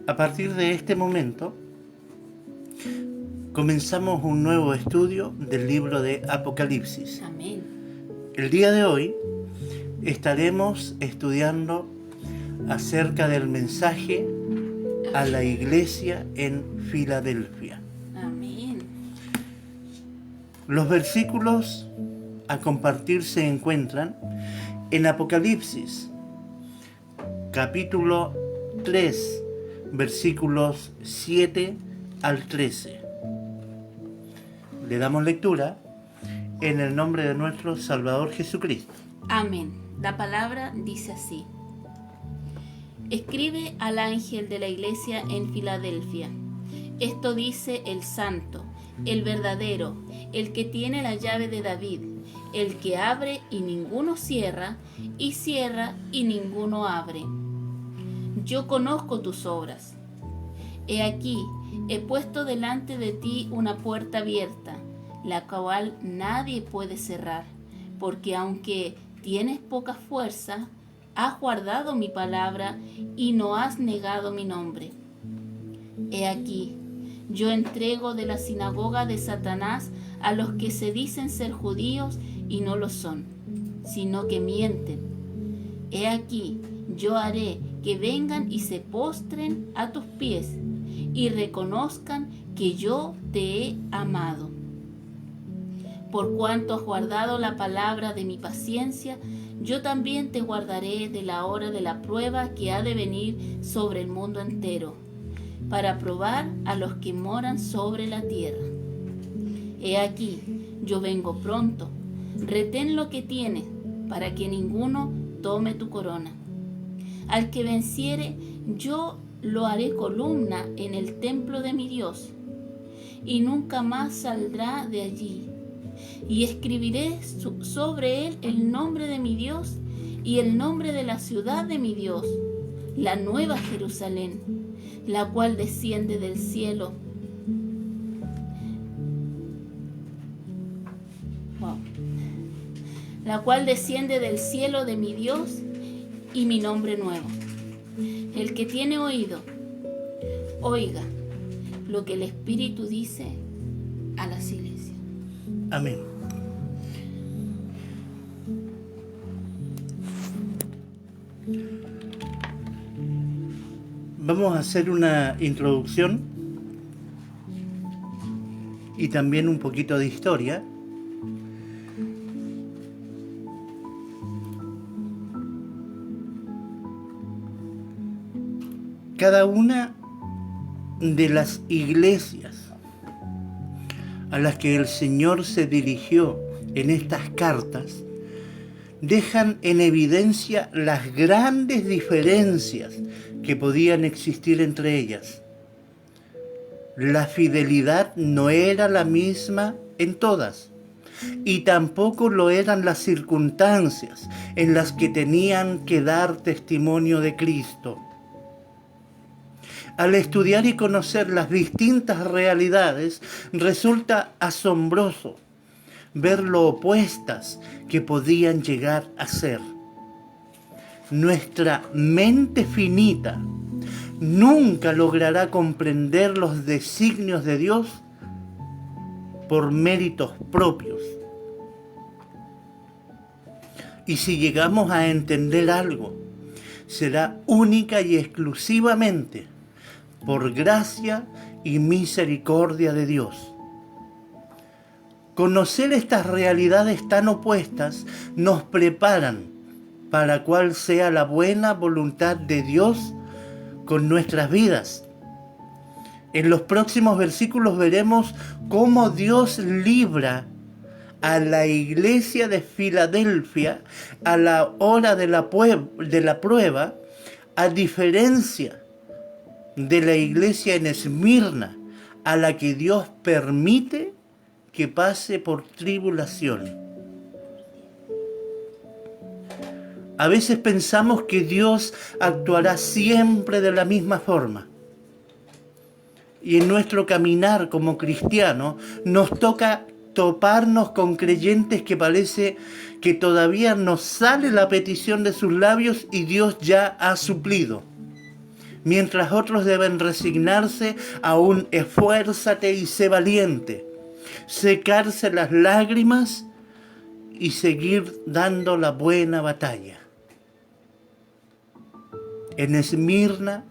A partir de este momento, comenzamos un nuevo estudio del libro de Apocalipsis. Amén. El día de hoy estaremos estudiando acerca del mensaje a la iglesia en Filadelfia. Amén. Los versículos a compartir se encuentran en Apocalipsis, capítulo 3, versículos 7 al 13. Le damos lectura en el nombre de nuestro Salvador Jesucristo. Amén. La palabra dice así. Escribe al ángel de la iglesia en Filadelfia. Esto dice el santo, el verdadero, el que tiene la llave de David, el que abre y ninguno cierra, y cierra y ninguno abre. Yo conozco tus obras. He aquí, he puesto delante de ti una puerta abierta, la cual nadie puede cerrar, porque aunque tienes poca fuerza, has guardado mi palabra y no has negado mi nombre. He aquí, yo entrego de la sinagoga de Satanás a los que se dicen ser judíos y no lo son, sino que mienten. He aquí, yo haré que vengan y se postren a tus pies y reconozcan que yo te he amado. Por cuanto has guardado la palabra de mi paciencia, yo también te guardaré de la hora de la prueba que ha de venir sobre el mundo entero, para probar a los que moran sobre la tierra. He aquí, yo vengo pronto. Retén lo que tienes, para que ninguno tome tu corona. Al que venciere, yo lo haré columna en el templo de mi Dios, y nunca más saldrá de allí. Y escribiré sobre él el nombre de mi Dios y el nombre de la ciudad de mi Dios, la nueva Jerusalén, la cual desciende del cielo. La cual desciende del cielo de mi Dios y mi nombre nuevo. El que tiene oído, oiga lo que el Espíritu dice a las iglesias. Amén. Vamos a hacer una introducción y también un poquito de historia. Cada una de las iglesias a las que el Señor se dirigió en estas cartas dejan en evidencia las grandes diferencias que podían existir entre ellas. La fidelidad no era la misma en todas, y tampoco lo eran las circunstancias en las que tenían que dar testimonio de Cristo. Al estudiar y conocer las distintas realidades, resulta asombroso ver lo opuestas que podían llegar a ser. Nuestra mente finita nunca logrará comprender los designios de Dios por méritos propios. Y si llegamos a entender algo, será única y exclusivamente por gracia y misericordia de Dios. Conocer estas realidades tan opuestas nos preparan para cuál sea la buena voluntad de Dios con nuestras vidas. En los próximos versículos veremos cómo Dios libra a la iglesia de Filadelfia a la hora de la prueba, a diferencia de la iglesia en Esmirna, a la que Dios permite que pase por tribulación. A veces pensamos que Dios actuará siempre de la misma forma. Y en nuestro caminar como cristianos nos toca toparnos con creyentes que parece que todavía no sale la petición de sus labios y Dios ya ha suplido. mientras otros deben resignarse a un esfuérzate y sé valiente, secarse las lágrimas y seguir dando la buena batalla. En Esmirna,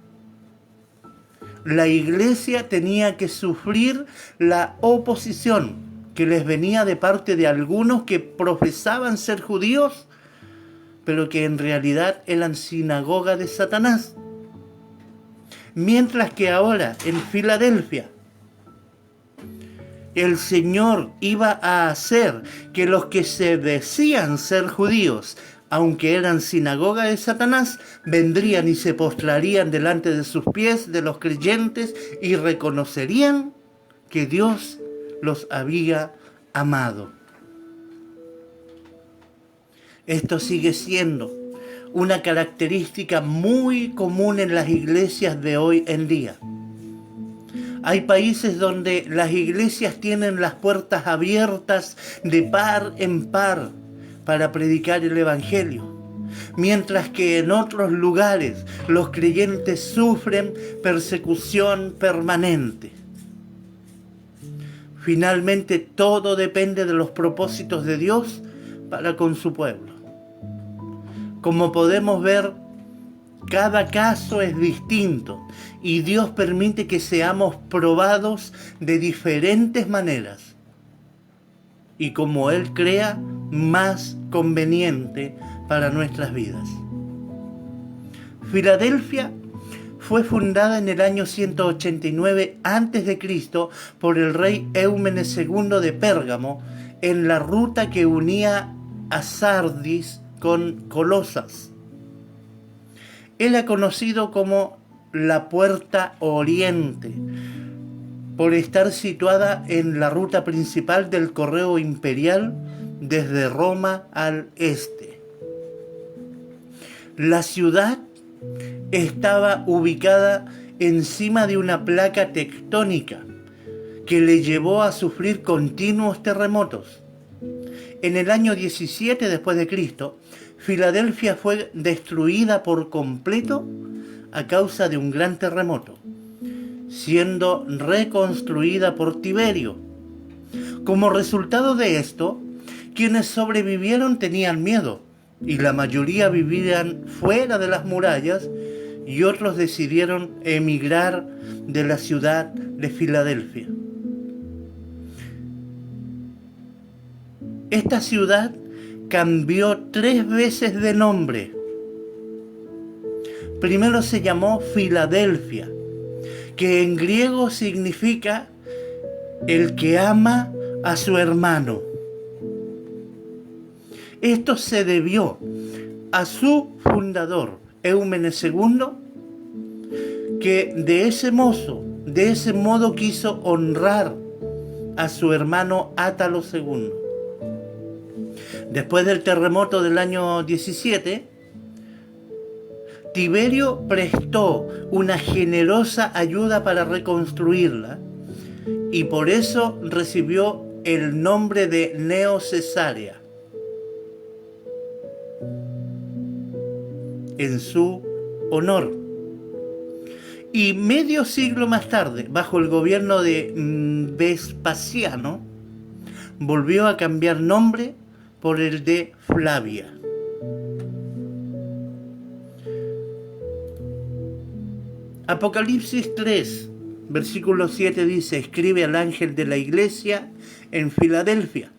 la iglesia tenía que sufrir la oposición que les venía de parte de algunos que profesaban ser judíos, pero que en realidad eran sinagoga de Satanás. Mientras que ahora en Filadelfia, el Señor iba a hacer que los que se decían ser judíos, aunque eran sinagoga de Satanás, vendrían y se postrarían delante de sus pies de los creyentes y reconocerían que Dios los había amado. Esto sigue siendo una característica muy común en las iglesias de hoy en día. Hay países donde las iglesias tienen las puertas abiertas de par en par para predicar el Evangelio, mientras que en otros lugares los creyentes sufren persecución permanente. Finalmente, todo depende de los propósitos de Dios para con su pueblo. Como podemos ver, cada caso es distinto y Dios permite que seamos probados de diferentes maneras y como Él crea más conveniente para nuestras vidas. Filadelfia fue fundada en el año 189 a.C. por el rey Eumenes II de Pérgamo en la ruta que unía a Sardis con Colosas. Era conocido como la Puerta Oriente, por estar situada en la ruta principal del correo imperial desde Roma al este. La ciudad estaba ubicada encima de una placa tectónica que le llevó a sufrir continuos terremotos. En el año 17 después de Cristo, Filadelfia fue destruida por completo a causa de un gran terremoto, siendo reconstruida por Tiberio. Como resultado de esto, quienes sobrevivieron tenían miedo y la mayoría vivían fuera de las murallas y otros decidieron emigrar de la ciudad de Filadelfia. Esta ciudad cambió 3 veces de nombre. Primero se llamó Filadelfia, que en griego significa el que ama a su hermano. Esto se debió a su fundador, Eumenes II, que de ese modo quiso honrar a su hermano Átalo II. Después del terremoto del año 17, Tiberio prestó una generosa ayuda para reconstruirla y por eso recibió el nombre de Neo Cesarea en su honor. Y medio siglo más tarde, bajo el gobierno de Vespasiano, volvió a cambiar nombre por el de Flavia. Apocalipsis 3, versículo 7 dice: escribe al ángel de la iglesia en Filadelfia.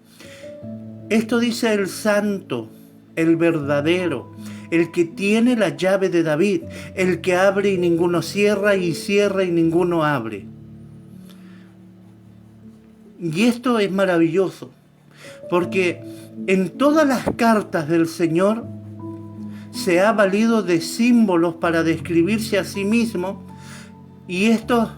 Esto dice el santo, el verdadero, el que tiene la llave de David, el que abre y ninguno cierra, y cierra y ninguno abre. Y esto es maravilloso, porque en todas las cartas del Señor se ha valido de símbolos para describirse a sí mismo, y estos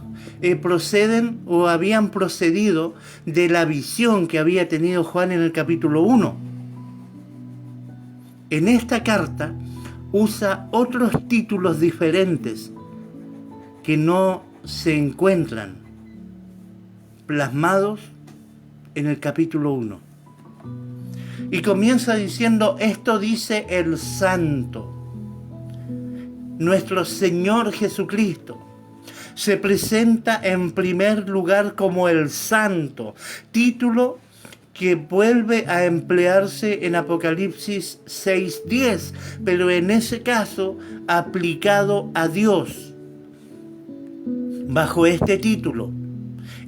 proceden o habían procedido de la visión que había tenido Juan en el capítulo 1. En esta carta usa otros títulos diferentes que no se encuentran plasmados en el capítulo 1. Y comienza diciendo: esto dice el santo. nuestro Señor Jesucristo se presenta en primer lugar como el Santo, título que vuelve a emplearse en Apocalipsis 6:10, pero en ese caso aplicado a Dios. Bajo este título,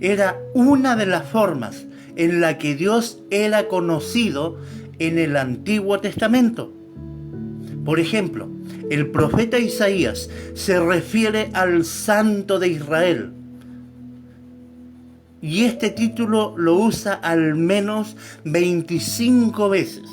era una de las formas en la que Dios era conocido en el Antiguo Testamento. Por ejemplo, el profeta Isaías se refiere al Santo de Israel. Y este título lo usa al menos 25 veces.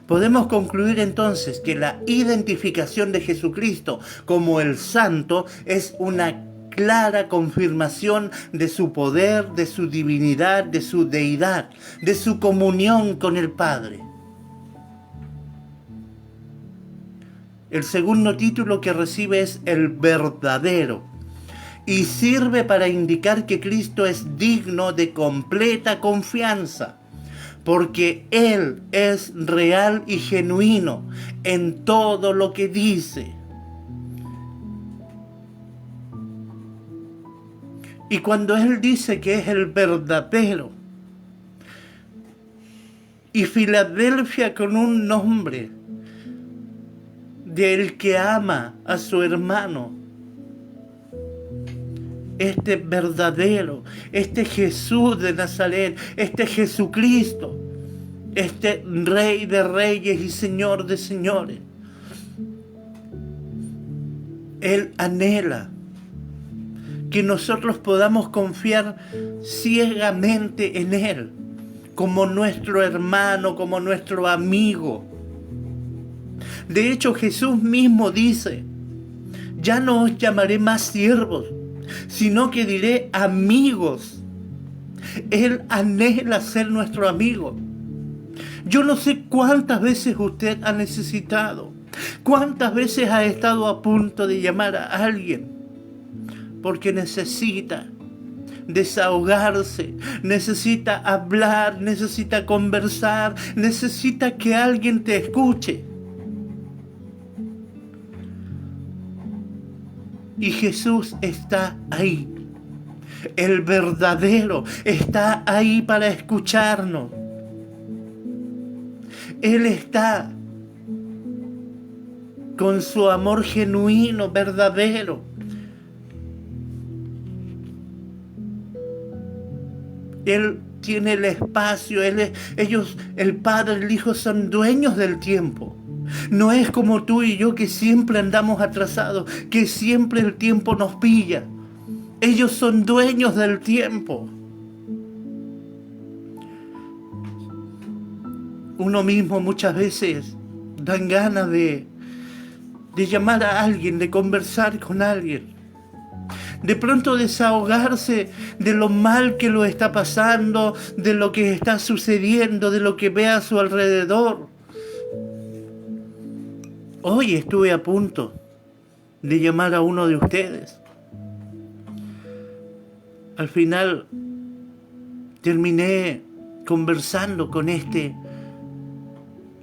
Podemos concluir entonces que la identificación de Jesucristo como el Santo es una clara confirmación de su poder, de su divinidad, de su deidad, de su comunión con el Padre. El segundo título que recibe es el verdadero, y sirve para indicar que Cristo es digno de completa confianza, porque Él es real y genuino en todo lo que dice. Y cuando Él dice que es el verdadero, y Filadelfia con un nombre del que ama a su hermano, este verdadero, este Jesús de Nazaret, este Jesucristo, este Rey de Reyes y Señor de Señores, Él anhela que nosotros podamos confiar ciegamente en Él, como nuestro hermano, como nuestro amigo. De hecho, Jesús mismo dice: ya no os llamaré más siervos, sino que diré amigos. Él anhela ser nuestro amigo. Yo no sé cuántas veces usted ha necesitado, cuántas veces ha estado a punto de llamar a alguien, porque necesita desahogarse, necesita hablar, necesita conversar, necesita que alguien te escuche. Y Jesús está ahí. El verdadero está ahí para escucharnos. Él está con su amor genuino, verdadero. Él tiene el espacio, ellos, el Padre y el Hijo, son dueños del tiempo. No es como tú y yo, que siempre andamos atrasados, que siempre el tiempo nos pilla. Ellos son dueños del tiempo. Uno mismo muchas veces dan ganas de llamar a alguien, de conversar con alguien. De pronto desahogarse de lo mal que lo está pasando, de lo que está sucediendo, de lo que ve a su alrededor. Hoy estuve a punto de llamar a uno de ustedes. Al final terminé conversando con este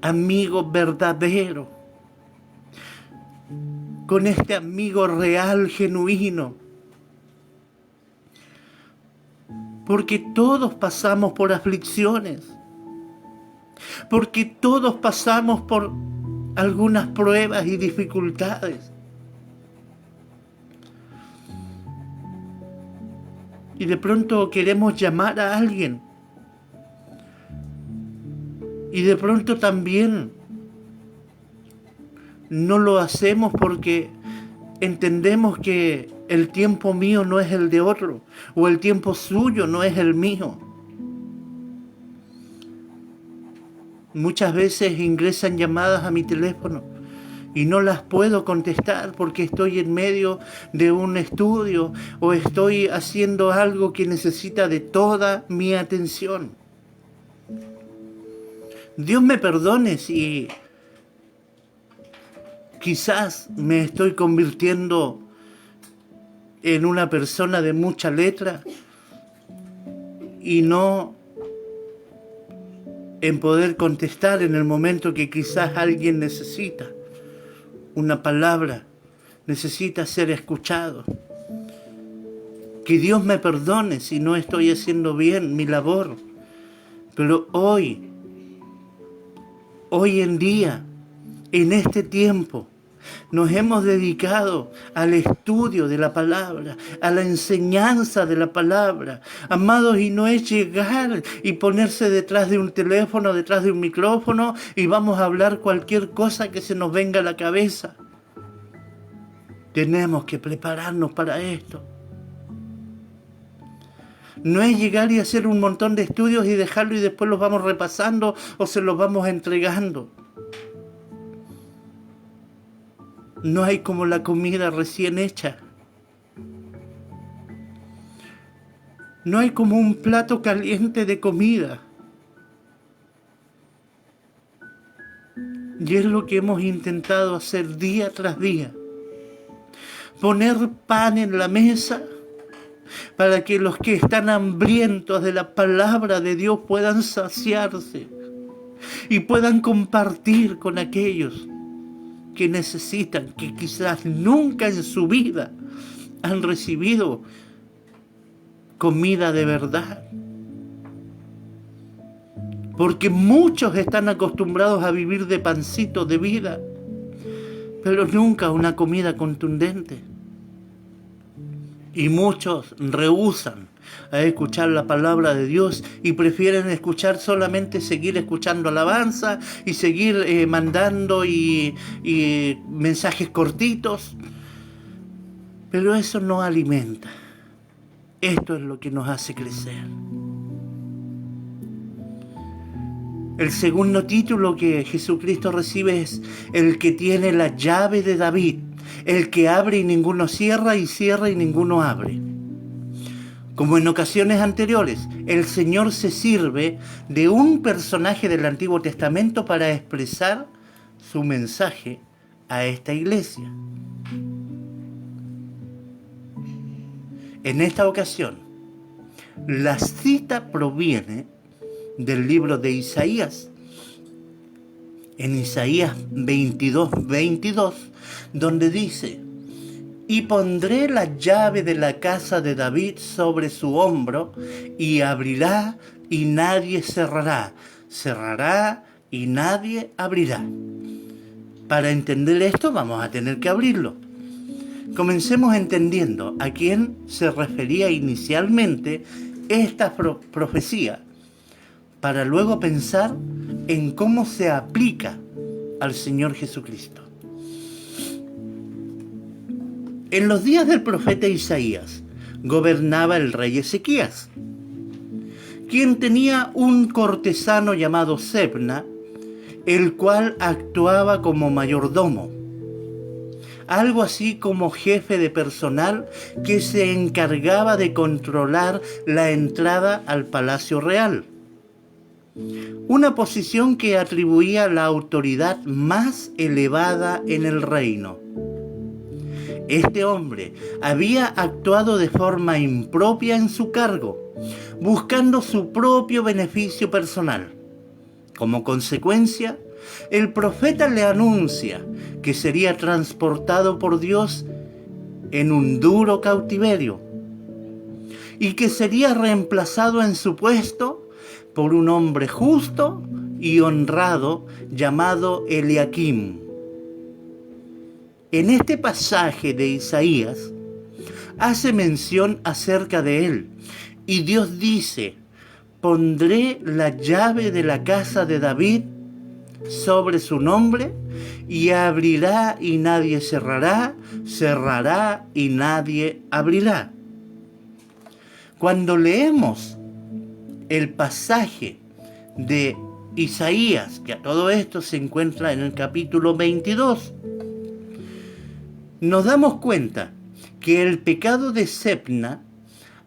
amigo verdadero, con este amigo real, genuino. Porque todos pasamos por aflicciones, porque todos pasamos por algunas pruebas y dificultades. Y de pronto queremos llamar a alguien. Y de pronto también no lo hacemos porque entendemos que el tiempo mío no es el de otro, o el tiempo suyo no es el mío. Muchas veces ingresan llamadas a mi teléfono y no las puedo contestar porque estoy en medio de un estudio o estoy haciendo algo que necesita de toda mi atención. Dios me perdone si quizás me estoy convirtiendo en una persona de mucha letra y no en poder contestar en el momento que quizás alguien necesita. una palabra necesita ser escuchado. Que Dios me perdone si no estoy haciendo bien mi labor. Pero hoy en día, en este tiempo, nos hemos dedicado al estudio de la palabra, a la enseñanza de la palabra. Amados, y no es llegar y ponerse detrás de un teléfono, detrás de un micrófono y vamos a hablar cualquier cosa que se nos venga a la cabeza. Tenemos que prepararnos para esto. No es llegar y hacer un montón de estudios y dejarlo y después los vamos repasando o se los vamos entregando. No hay como la comida recién hecha. No hay como un plato caliente de comida. Y es lo que hemos intentado hacer día tras día. Poner pan en la mesa para que los que están hambrientos de la palabra de Dios puedan saciarse y puedan compartir con aquellos que necesitan, que quizás nunca en su vida han recibido comida de verdad. Porque muchos están acostumbrados a vivir de pancito de vida, pero nunca una comida contundente. Y muchos rehúsan a escuchar la palabra de Dios y prefieren escuchar solamente seguir escuchando alabanza y seguir mandando y mensajes cortitos. Pero eso no alimenta. Esto es lo que nos hace crecer. El segundo título que Jesucristo recibe es el que tiene la llave de David, el que abre y ninguno cierra y cierra y ninguno abre. Como en ocasiones anteriores, el Señor se sirve de un personaje del Antiguo Testamento para expresar su mensaje a esta iglesia. En esta ocasión, la cita proviene del libro de Isaías. En Isaías 22:22, donde dice: y pondré la llave de la casa de David sobre su hombro, y abrirá y nadie cerrará, cerrará y nadie abrirá. Para entender esto vamos a tener que abrirlo. Comencemos entendiendo a quién se refería inicialmente esta profecía, para luego pensar en cómo se aplica al Señor Jesucristo. En los días del profeta Isaías gobernaba el rey Ezequías, quien tenía un cortesano llamado Sebna, el cual actuaba como mayordomo, algo así como jefe de personal que se encargaba de controlar la entrada al palacio real. Una posición que atribuía la autoridad más elevada en el reino. Este hombre había actuado de forma impropia en su cargo, buscando su propio beneficio personal. Como consecuencia, el profeta le anuncia que sería transportado por Dios en un duro cautiverio y que sería reemplazado en su puesto por un hombre justo y honrado llamado Eliakim. En este pasaje de Isaías hace mención acerca de él y Dios dice: pondré la llave de la casa de David sobre su nombre y abrirá y nadie cerrará, cerrará y nadie abrirá. Cuando leemos el pasaje de Isaías, que a todo esto se encuentra en el capítulo 22, nos damos cuenta que el pecado de Sebna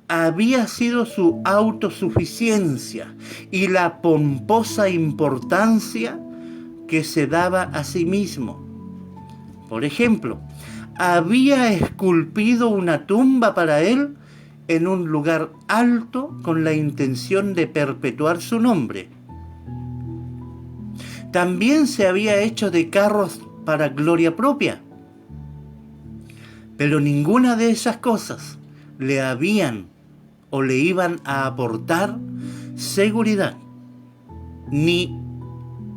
había sido su autosuficiencia y la pomposa importancia que se daba a sí mismo. Por ejemplo, había esculpido una tumba para él en un lugar alto con la intención de perpetuar su nombre. También se había hecho de carros para gloria propia, Pero ninguna de esas cosas le habían o le iban a aportar seguridad, ni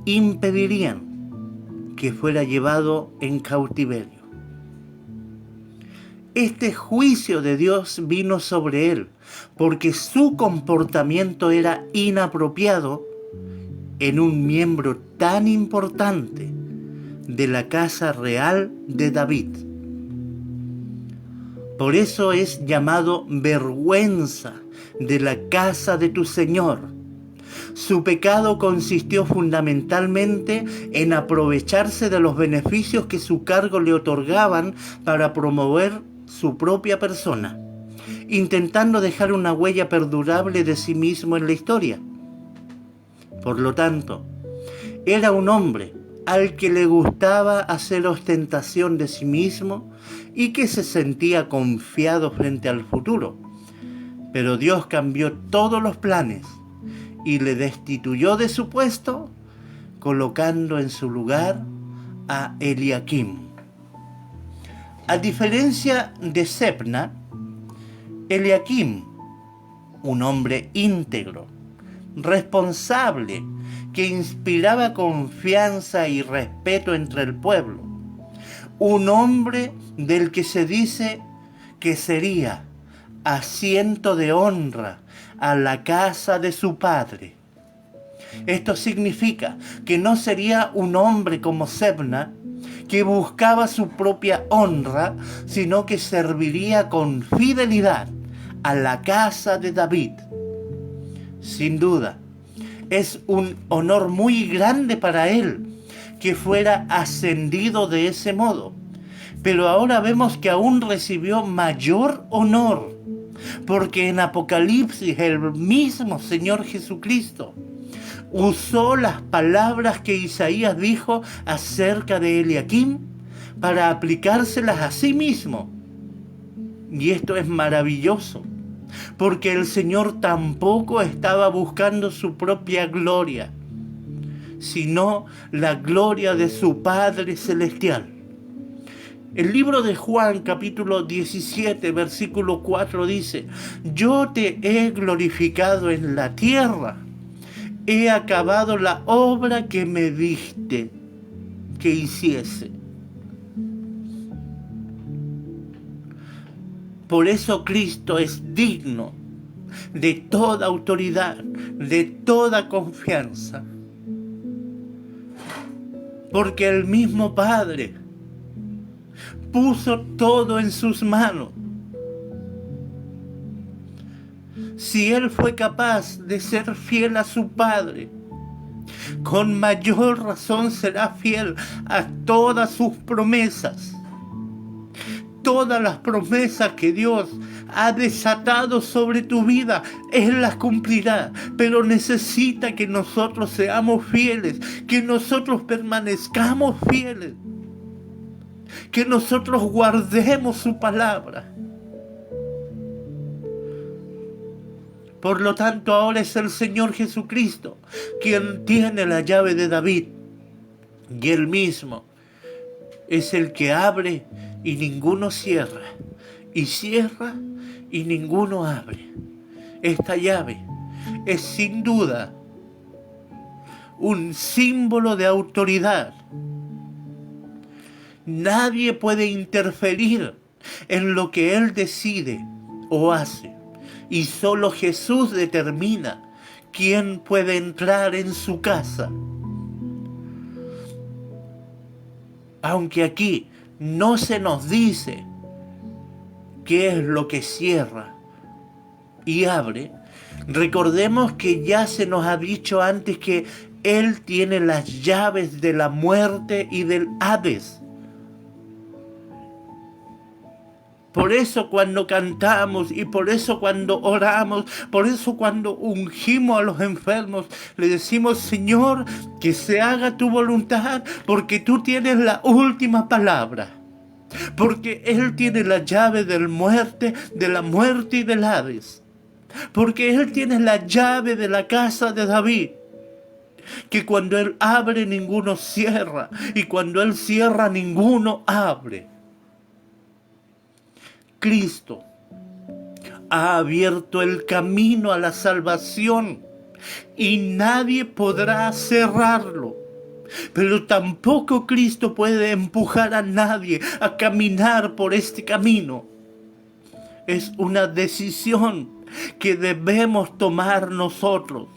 impedirían que fuera llevado en cautiverio. Este juicio de Dios vino sobre él, porque su comportamiento era inapropiado en un miembro tan importante de la casa real de David. Por eso es llamado vergüenza de la casa de tu Señor. Su pecado consistió fundamentalmente en aprovecharse de los beneficios que su cargo le otorgaban para promover su propia persona, intentando dejar una huella perdurable de sí mismo en la historia. Por lo tanto, era un hombre al que le gustaba hacer ostentación de sí mismo y que se sentía confiado frente al futuro. Pero Dios cambió todos los planes y le destituyó de su puesto, colocando en su lugar a Eliaquim. A diferencia de Sebna, Eliaquim, un hombre íntegro, responsable, que inspiraba confianza y respeto entre el pueblo, un hombre del que se dice que sería asiento de honra a la casa de su padre. Esto significa que no sería un hombre como Sebna, que buscaba su propia honra, sino que serviría con fidelidad a la casa de David. Sin duda, es un honor muy grande para él que fuera ascendido de ese modo. Pero ahora vemos que aún recibió mayor honor, porque en Apocalipsis el mismo Señor Jesucristo usó las palabras que Isaías dijo acerca de Eliaquim para aplicárselas a sí mismo. Y esto es maravilloso, porque el Señor tampoco estaba buscando su propia gloria, sino la gloria de su Padre Celestial. El libro de Juan, capítulo 17, versículo 4 dice: yo te he glorificado en la tierra, he acabado la obra que me diste que hiciese. Por eso Cristo es digno de toda autoridad, de toda confianza. Porque el mismo Padre puso todo en sus manos. Si Él fue capaz de ser fiel a su Padre, con mayor razón será fiel a todas sus promesas. Todas las promesas que Dios ha desatado sobre tu vida, Él las cumplirá, pero necesita que nosotros seamos fieles, que nosotros permanezcamos fieles, que nosotros guardemos su palabra. Por lo tanto, ahora es el Señor Jesucristo quien tiene la llave de David, y Él mismo es el que abre y ninguno cierra, y cierra y ninguno abre. Esta llave es sin duda un símbolo de autoridad. Nadie puede interferir en lo que Él decide o hace, y solo Jesús determina quién puede entrar en su casa. Aunque aquí no se nos dice qué es lo que cierra y abre, recordemos que ya se nos ha dicho antes que Él tiene las llaves de la muerte y del Hades. Por eso cuando cantamos y por eso cuando oramos, por eso cuando ungimos a los enfermos, le decimos: Señor, que se haga tu voluntad, porque tú tienes la última palabra. Porque Él tiene la llave de la muerte y del Hades. Porque Él tiene la llave de la casa de David, que cuando Él abre ninguno cierra, y cuando Él cierra ninguno abre. Cristo ha abierto el camino a la salvación y nadie podrá cerrarlo. Pero tampoco Cristo puede empujar a nadie a caminar por este camino. Es una decisión que debemos tomar nosotros.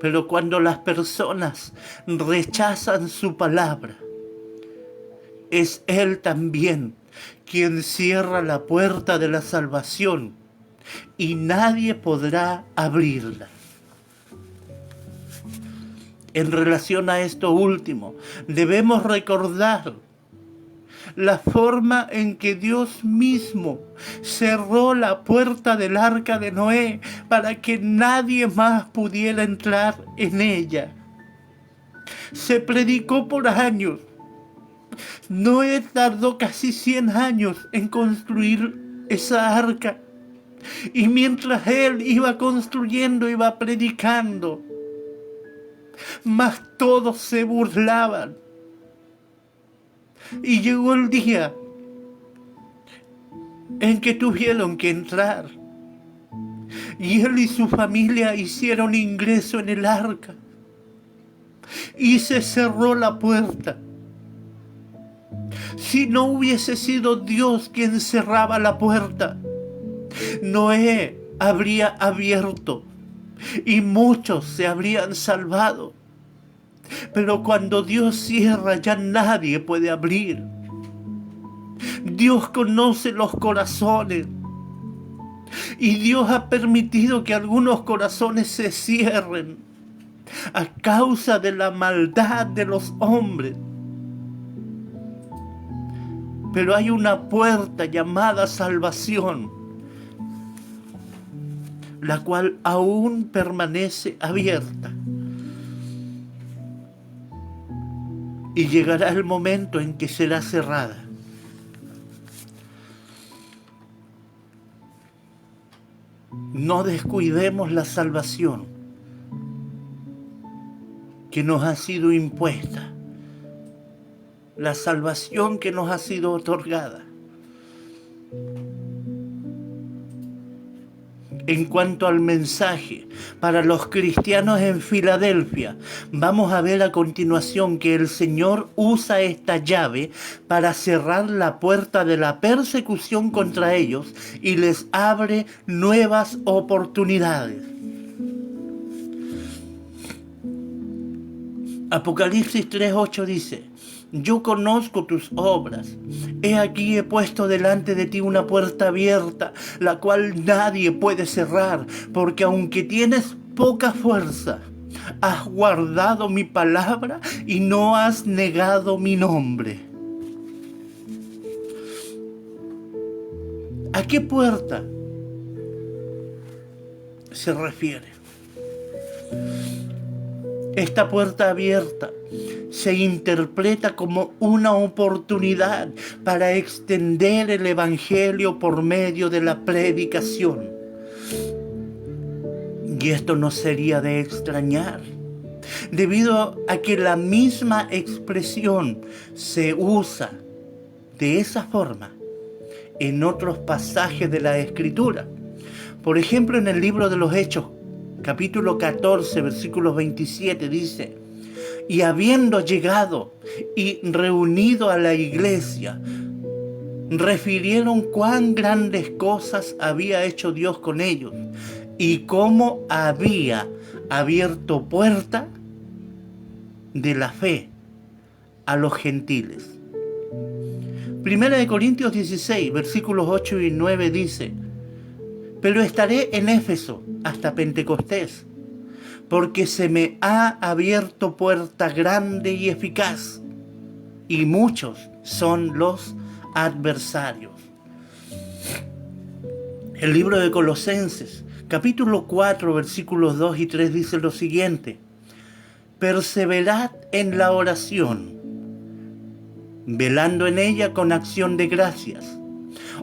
Pero cuando las personas rechazan su palabra, es Él también quien cierra la puerta de la salvación y nadie podrá abrirla. En relación a esto último, debemos recordar la forma en que Dios mismo cerró la puerta del arca de Noé para que nadie más pudiera entrar en ella. Se predicó por años. Noé tardó casi 100 años en construir esa arca. Y mientras él iba construyendo, iba predicando, mas todos se burlaban. Y llegó el día en que tuvieron que entrar. Y él y su familia hicieron ingreso en el arca. Y se cerró la puerta. Si no hubiese sido Dios quien cerraba la puerta, Noé habría abierto y muchos se habrían salvado. Pero cuando Dios cierra, ya nadie puede abrir. Dios conoce los corazones. Y Dios ha permitido que algunos corazones se cierren a causa de la maldad de los hombres. Pero hay una puerta llamada salvación, la cual aún permanece abierta. Y llegará el momento en que será cerrada. No descuidemos la salvación que nos ha sido impuesta, la salvación que nos ha sido otorgada. En cuanto al mensaje para los cristianos en Filadelfia, vamos a ver a continuación que el Señor usa esta llave para cerrar la puerta de la persecución contra ellos y les abre nuevas oportunidades. Apocalipsis 3:8 dice: yo conozco tus obras. He aquí he puesto delante de ti una puerta abierta, la cual nadie puede cerrar, porque aunque tienes poca fuerza, has guardado mi palabra y no has negado mi nombre. ¿A qué puerta se refiere? Esta puerta abierta se interpreta como una oportunidad para extender el Evangelio por medio de la predicación. Y esto no sería de extrañar, debido a que la misma expresión se usa de esa forma en otros pasajes de la Escritura. Por ejemplo, en el libro de los Hechos, capítulo 14, versículos 27, dice: y habiendo llegado y reunido a la iglesia, refirieron cuán grandes cosas había hecho Dios con ellos y cómo había abierto puerta de la fe a los gentiles. Primera de Corintios 16, versículos 8 y 9 dice: pero estaré en Éfeso hasta Pentecostés, porque se me ha abierto puerta grande y eficaz, y muchos son los adversarios. El libro de Colosenses, capítulo 4, versículos 2 y 3 dice lo siguiente: perseverad en la oración, velando en ella con acción de gracias,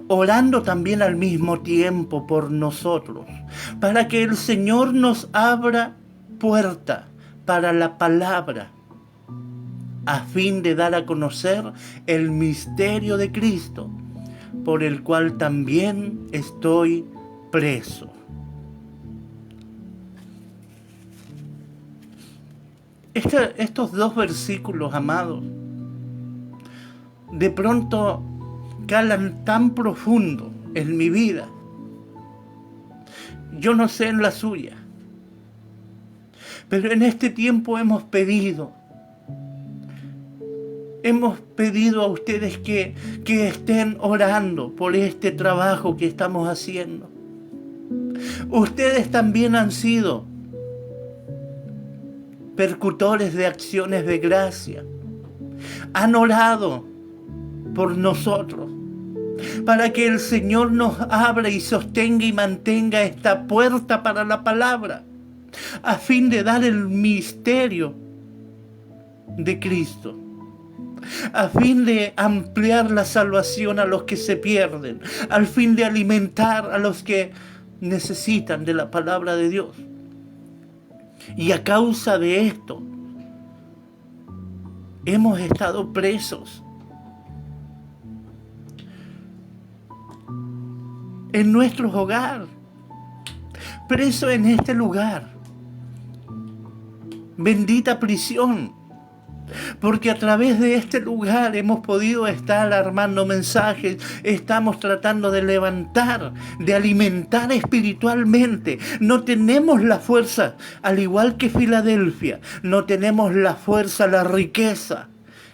orando también al mismo tiempo por nosotros, para que el Señor nos abra puerta para la palabra, a fin de dar a conocer el misterio de Cristo, por el cual también estoy preso. Estos dos versículos, amados, de pronto calan tan profundo en mi vida. Yo no sé en la suya, pero en este tiempo hemos pedido a ustedes que estén orando por este trabajo que estamos haciendo. Ustedes también han sido percutores de acciones de gracia. Han orado por nosotros para que el Señor nos abra y sostenga y mantenga esta puerta para la palabra, a fin de dar el misterio de Cristo, a fin de ampliar la salvación a los que se pierden, al fin de alimentar a los que necesitan de la palabra de Dios. Y a causa de esto, hemos estado presos en nuestros hogares, presos en este lugar. Bendita prisión, porque a través de este lugar hemos podido estar armando mensajes, estamos tratando de levantar, de alimentar espiritualmente. No tenemos la fuerza, al igual que Filadelfia, no tenemos la fuerza, la riqueza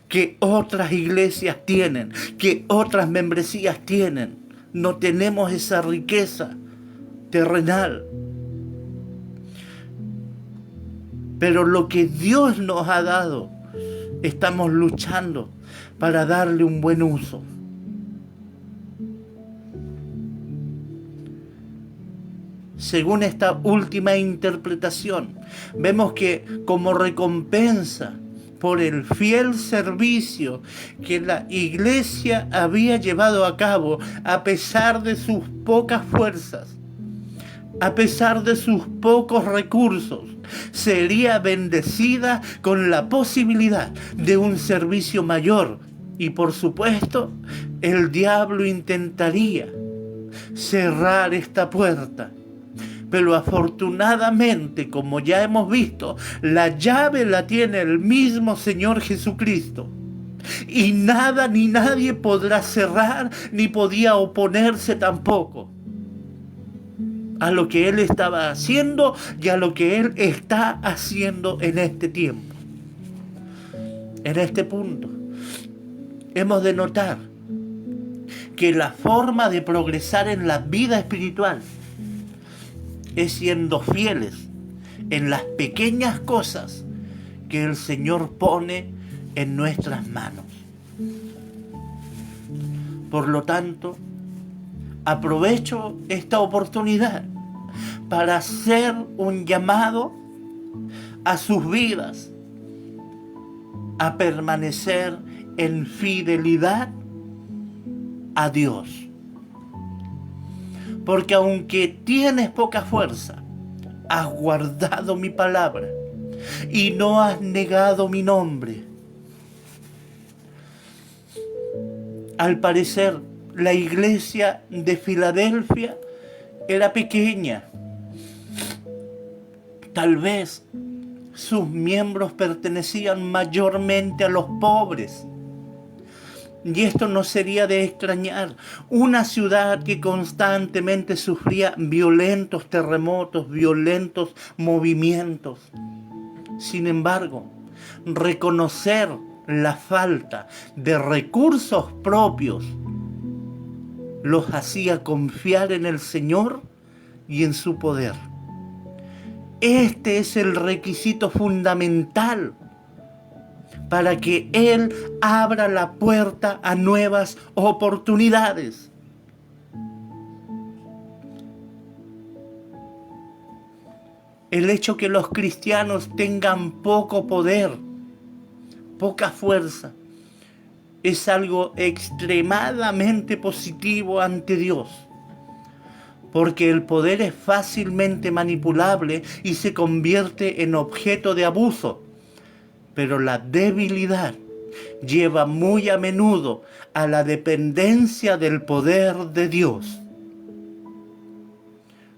que otras iglesias tienen, que otras membresías tienen. No tenemos esa riqueza terrenal. Pero lo que Dios nos ha dado, estamos luchando para darle un buen uso. Según esta última interpretación, vemos que como recompensa por el fiel servicio que la iglesia había llevado a cabo, a pesar de sus pocas fuerzas, a pesar de sus pocos recursos, sería bendecida con la posibilidad de un servicio mayor. Y por supuesto, el diablo intentaría cerrar esta puerta. Pero afortunadamente, como ya hemos visto, la llave la tiene el mismo Señor Jesucristo. Y nada ni nadie podrá cerrar, ni podía oponerse tampoco a lo que Él estaba haciendo y a lo que Él está haciendo en este tiempo. En este punto, hemos de notar que la forma de progresar en la vida espiritual es siendo fieles en las pequeñas cosas que el Señor pone en nuestras manos. Por lo tanto, aprovecho esta oportunidad para hacer un llamado a sus vidas a permanecer en fidelidad a Dios. Porque aunque tienes poca fuerza, has guardado mi palabra y no has negado mi nombre. Al parecer, la iglesia de Filadelfia era pequeña. Tal vez sus miembros pertenecían mayormente a los pobres. Y esto no sería de extrañar. Una ciudad que constantemente sufría violentos terremotos, violentos movimientos. Sin embargo, reconocer la falta de recursos propios los hacía confiar en el Señor y en su poder. Este es el requisito fundamental para que Él abra la puerta a nuevas oportunidades. El hecho que los cristianos tengan poco poder, poca fuerza, es algo extremadamente positivo ante Dios, porque el poder es fácilmente manipulable y se convierte en objeto de abuso, pero la debilidad lleva muy a menudo a la dependencia del poder de Dios.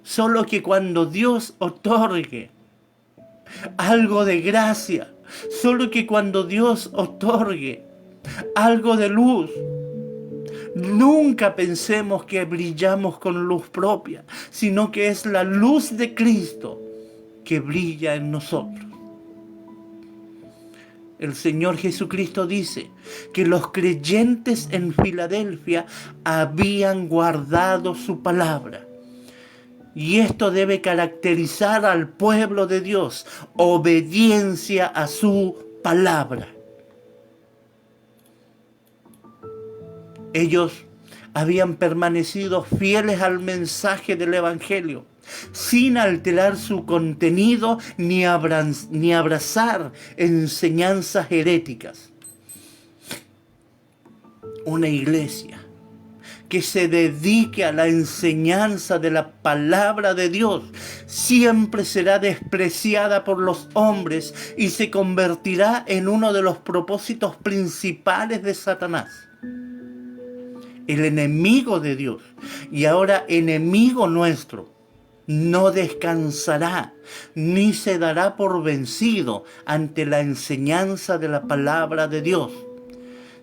Solo que cuando Dios otorgue algo de gracia, solo que cuando Dios otorgue algo de luz, nunca pensemos que brillamos con luz propia, sino que es la luz de Cristo que brilla en nosotros. El Señor Jesucristo dice que los creyentes en Filadelfia habían guardado su palabra. Y esto debe caracterizar al pueblo de Dios: obediencia a su palabra. Ellos habían permanecido fieles al mensaje del Evangelio, sin alterar su contenido ni abrazar enseñanzas heréticas. Una iglesia que se dedique a la enseñanza de la palabra de Dios siempre será despreciada por los hombres y se convertirá en uno de los propósitos principales de Satanás. El enemigo de Dios, y ahora enemigo nuestro, no descansará ni se dará por vencido ante la enseñanza de la palabra de Dios.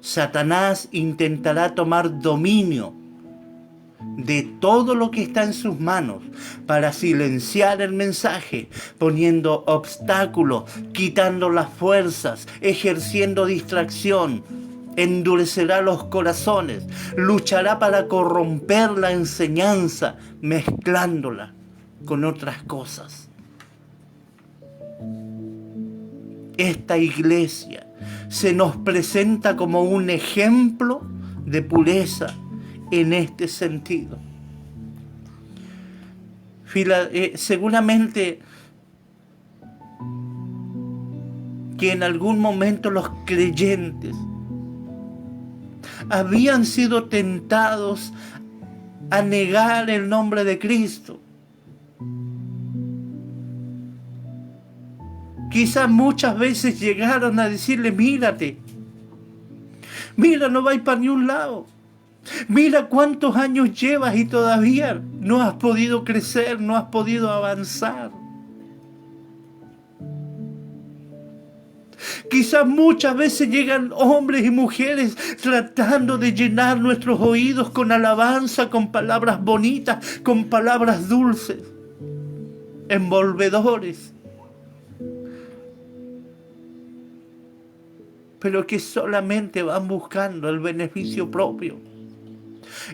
Satanás intentará tomar dominio de todo lo que está en sus manos para silenciar el mensaje, poniendo obstáculos, quitando las fuerzas, ejerciendo distracción. Endurecerá los corazones, luchará para corromper la enseñanza, mezclándola con otras cosas. Esta iglesia se nos presenta como un ejemplo de pureza en este sentido. Seguramente que en algún momento los creyentes habían sido tentados a negar el nombre de Cristo. Quizás muchas veces llegaron a decirle: mírate, mira, no vais para ni un lado. Mira cuántos años llevas y todavía no has podido crecer, no has podido avanzar. Quizás muchas veces llegan hombres y mujeres tratando de llenar nuestros oídos con alabanza, con palabras bonitas, con palabras dulces, envolvedores, pero que solamente van buscando el beneficio propio.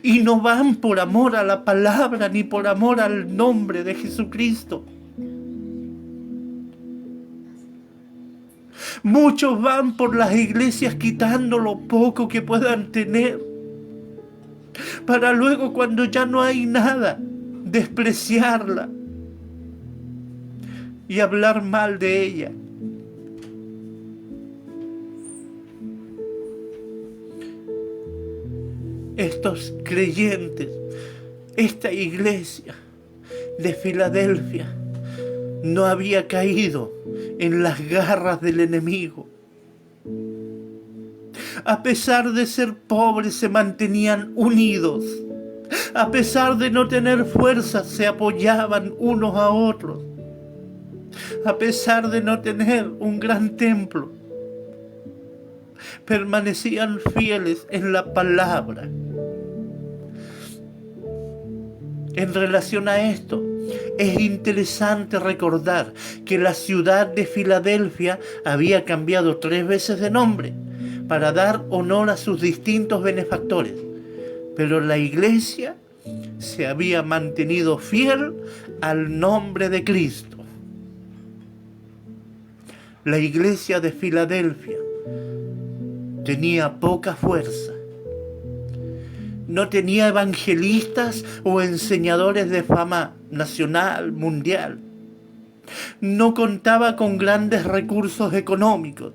Y no van por amor a la palabra ni por amor al nombre de Jesucristo. Muchos van por las iglesias quitando lo poco que puedan tener, para luego, cuando ya no hay nada, despreciarla y hablar mal de ella. Estos creyentes, esta iglesia de Filadelfia, no había caído en las garras del enemigo. A pesar de ser pobres, se mantenían unidos. A pesar de no tener fuerzas, se apoyaban unos a otros. A pesar de no tener un gran templo, permanecían fieles en la palabra. En relación a esto, es interesante recordar que la ciudad de Filadelfia había cambiado 3 veces de nombre para dar honor a sus distintos benefactores, pero la iglesia se había mantenido fiel al nombre de Cristo. La iglesia de Filadelfia tenía poca fuerza. No tenía evangelistas o enseñadores de fama nacional, mundial. No contaba con grandes recursos económicos.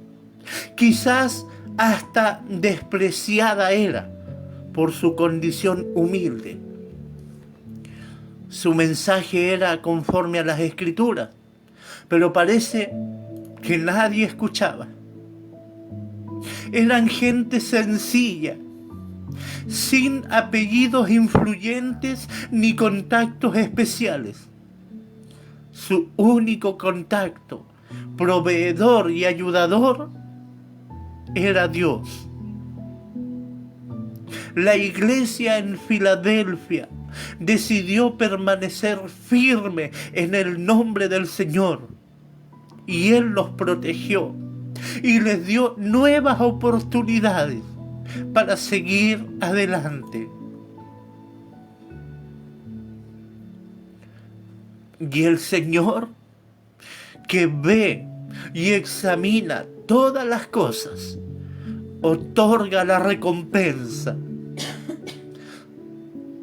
Quizás hasta despreciada era por su condición humilde. Su mensaje era conforme a las Escrituras, pero parece que nadie escuchaba. Eran gente sencilla, sin apellidos influyentes ni contactos especiales. Su único contacto, proveedor y ayudador, era Dios. La iglesia en Filadelfia decidió permanecer firme en el nombre del Señor, y Él los protegió y les dio nuevas oportunidades para seguir adelante. Y el Señor, que ve y examina todas las cosas, otorga la recompensa.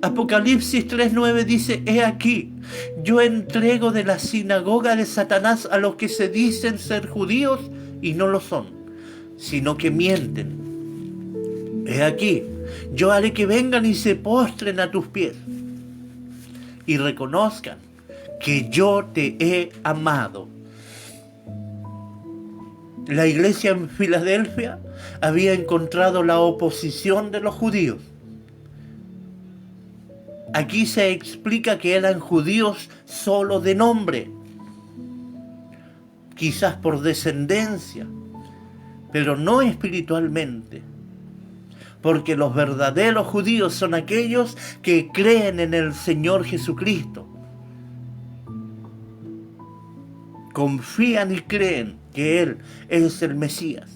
Apocalipsis 3:9 dice: he aquí, yo entrego de la sinagoga de Satanás a los que se dicen ser judíos y no lo son, sino que mienten. He aquí, yo haré que vengan y se postren a tus pies y reconozcan que yo te he amado. La iglesia en Filadelfia había encontrado la oposición de los judíos. Aquí se explica que eran judíos solo de nombre, quizás por descendencia, pero no espiritualmente, porque los verdaderos judíos son aquellos que creen en el Señor Jesucristo, confían y creen que Él es el Mesías.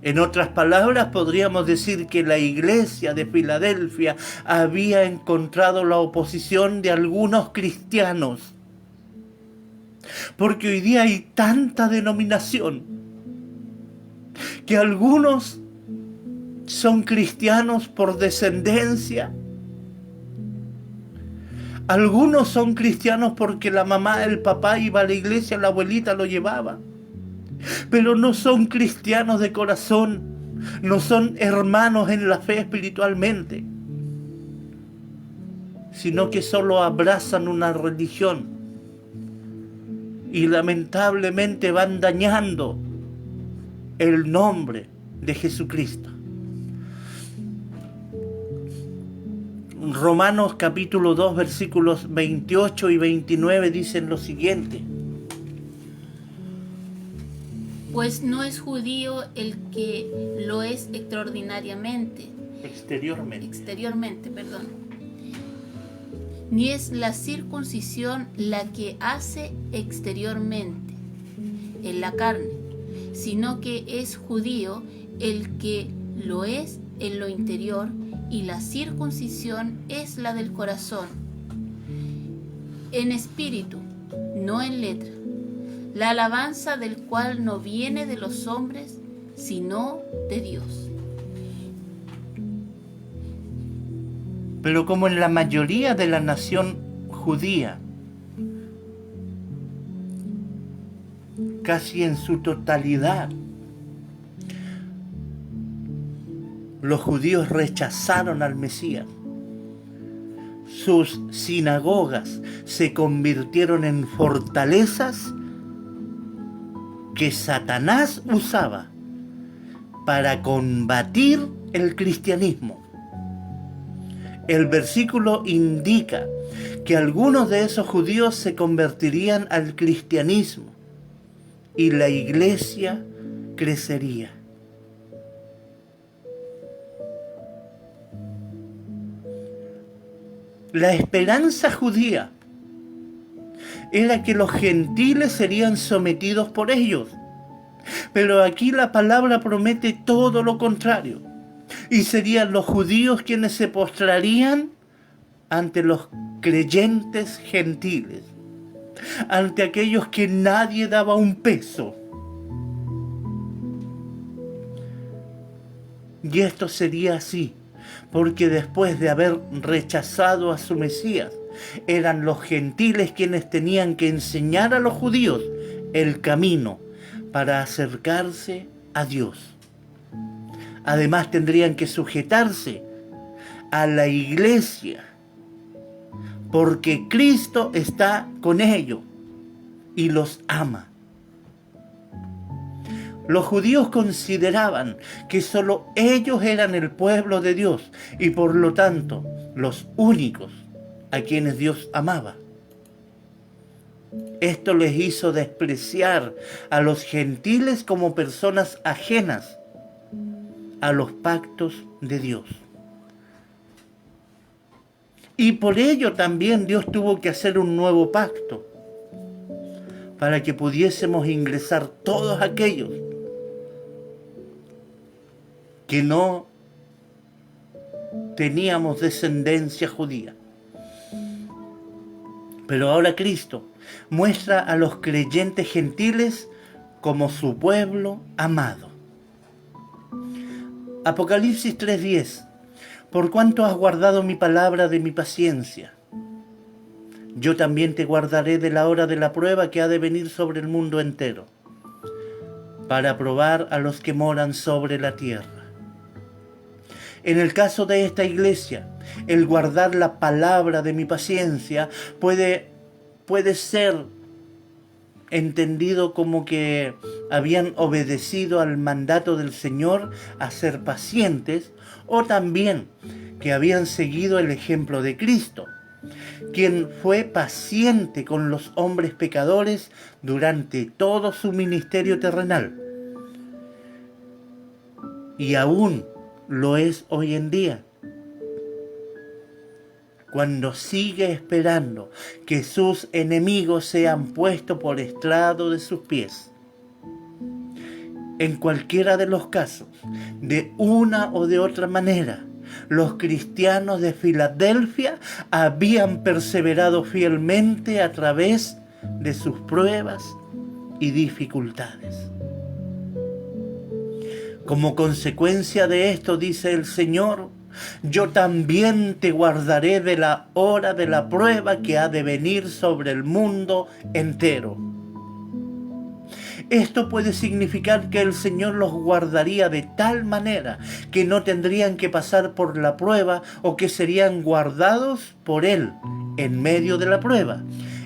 En otras palabras, podríamos decir que la iglesia de Filadelfia había encontrado la oposición de algunos cristianos. Porque hoy día hay tanta denominación que algunos son cristianos por descendencia, algunos son cristianos porque la mamá, el papá iba a la iglesia, la abuelita lo llevaba, pero no son cristianos de corazón, no son hermanos en la fe espiritualmente, sino que solo abrazan una religión y lamentablemente van dañando el nombre de Jesucristo. Romanos capítulo 2 versículos 28 y 29 dicen lo siguiente: pues no es judío el que lo es extraordinariamente, exteriormente, ni es la circuncisión la que hace exteriormente en la carne, sino que es judío el que lo es en lo interior, y la circuncisión es la del corazón, en espíritu, no en letra, la alabanza del cual no viene de los hombres, sino de Dios. Pero como en la mayoría de la nación judía, casi en su totalidad, los judíos rechazaron al Mesías. Sus sinagogas se convirtieron en fortalezas que Satanás usaba para combatir el cristianismo. El versículo indica que algunos de esos judíos se convertirían al cristianismo y la iglesia crecería. La esperanza judía era que los gentiles serían sometidos por ellos. Pero aquí la palabra promete todo lo contrario. Y serían los judíos quienes se postrarían ante los creyentes gentiles, ante aquellos que nadie daba un peso. Y esto sería así, porque después de haber rechazado a su Mesías, eran los gentiles quienes tenían que enseñar a los judíos el camino para acercarse a Dios. Además tendrían que sujetarse a la iglesia, porque Cristo está con ellos y los ama. Los judíos consideraban que solo ellos eran el pueblo de Dios y por lo tanto los únicos a quienes Dios amaba. Esto les hizo despreciar a los gentiles como personas ajenas a los pactos de Dios. Y por ello también Dios tuvo que hacer un nuevo pacto para que pudiésemos ingresar todos aquellos que no teníamos descendencia judía. Pero ahora Cristo muestra a los creyentes gentiles como su pueblo amado. Apocalipsis 3:10. Por cuanto has guardado mi palabra de mi paciencia, yo también te guardaré de la hora de la prueba que ha de venir sobre el mundo entero, para probar a los que moran sobre la tierra. En el caso de esta iglesia, el guardar la palabra de mi paciencia puede ser entendido como que habían obedecido al mandato del Señor a ser pacientes, o también que habían seguido el ejemplo de Cristo, quien fue paciente con los hombres pecadores durante todo su ministerio terrenal. Y aún lo es hoy en día, cuando sigue esperando que sus enemigos sean puestos por estrado de sus pies. En cualquiera de los casos, de una o de otra manera, los cristianos de Filadelfia habían perseverado fielmente a través de sus pruebas y dificultades. Como consecuencia de esto, dice el Señor, yo también te guardaré de la hora de la prueba que ha de venir sobre el mundo entero. Esto puede significar que el Señor los guardaría de tal manera que no tendrían que pasar por la prueba, o que serían guardados por Él en medio de la prueba.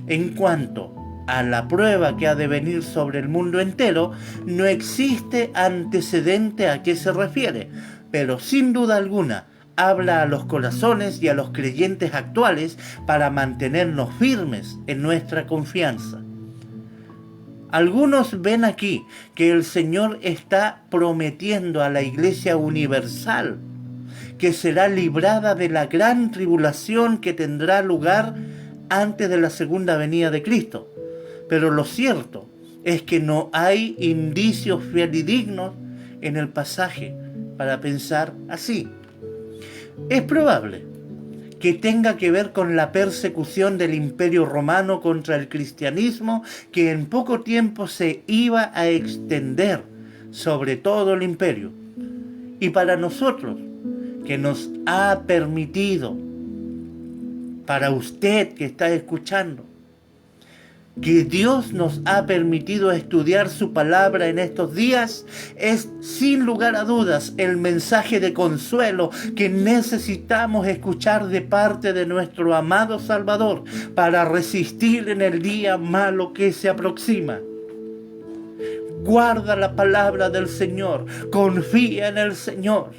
En cuanto a la prueba que ha de venir sobre el mundo entero, no existe antecedente a qué se refiere, pero sin duda alguna habla a los corazones y a los creyentes actuales para mantenernos firmes en nuestra confianza. Algunos ven aquí que el Señor está prometiendo a la Iglesia universal que será librada de la gran tribulación que tendrá lugar antes de la segunda venida de Cristo. Pero lo cierto es que no hay indicios fidedignos en el pasaje para pensar así. Es probable que tenga que ver con la persecución del Imperio Romano contra el cristianismo, que en poco tiempo se iba a extender sobre todo el imperio. Y para nosotros, que nos ha permitido, para usted que está escuchando, que Dios nos ha permitido estudiar su palabra en estos días, es sin lugar a dudas el mensaje de consuelo que necesitamos escuchar de parte de nuestro amado Salvador para resistir en el día malo que se aproxima. Guarda la palabra del Señor, confía en el Señor.